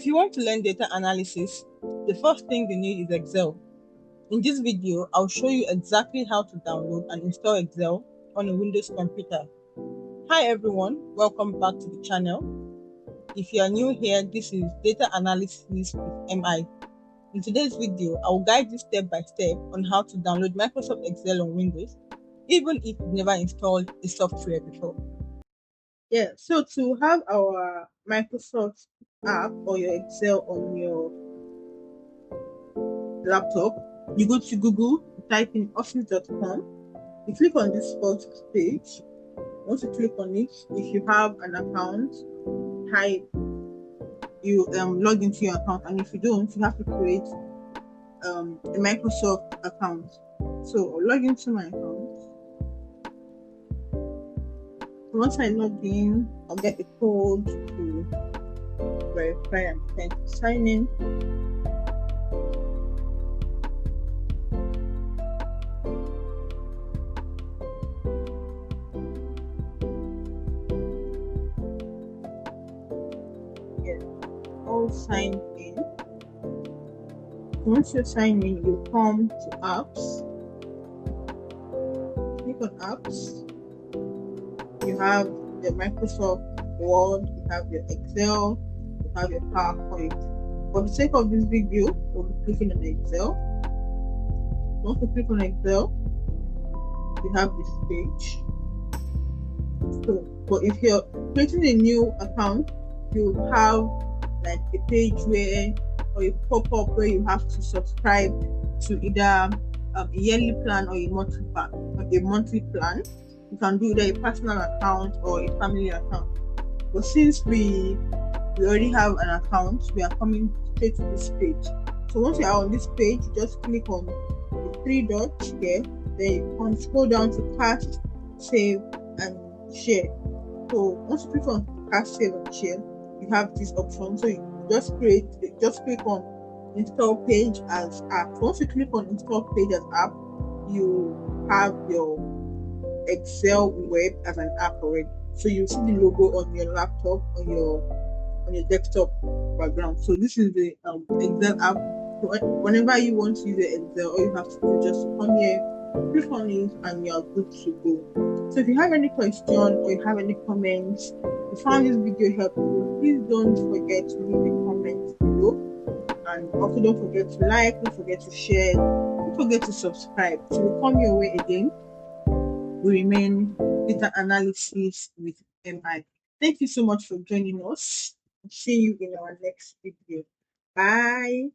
If you want to learn data analysis, the first thing you need is Excel. In this video, I'll show you exactly how to download and install Excel on a Windows computer. Hi everyone, welcome back to the channel. If you are new here, this is Data Analysis with MI. In today's video, I will guide you step by step on how to download Microsoft Excel on Windows, even if you've never installed the software before. So to have our Microsoft app or your Excel on your laptop, you go to Google, type in office.com, you click on this first page. Once you click on it, if you have an account, you log into your account, and if you don't, you have to create a Microsoft account. So I'll log into my account. Once I log in, I'll get the code to verify and then sign in. All signed in. Once you're signed in, you come to apps. Click on apps. You have the Microsoft Word, you have your Excel, you have your PowerPoint. For the sake of this video, we'll be clicking on Excel. Once you click on Excel, you have this page. So if you're creating a new account, you have like a page or a pop-up where you have to subscribe to either a yearly plan or a monthly plan. You can do either a personal account or a family account. But since we already have an account, we are coming straight to this page. So once you are on this page, you just click on the three dots here. Then you can scroll down to cast, save, and share. So once you click on cast, save, and share, you have this option. So you just click on install page as app. Once you click on install page as app, you have your Excel web as an app already. So you see the logo on your laptop, on your desktop background. So this is the Excel app. So whenever you want to use the Excel, all you have to do is just come here, click on it, and you are good to go. So if you have any question or you have any comments, if you found this video helpful, please don't forget to leave a comment below, and also don't forget to like, don't forget to share, don't forget to subscribe. So we come your way again. We remain Data Analysis with MI. Thank you so much for joining us. See you in our next video. Bye.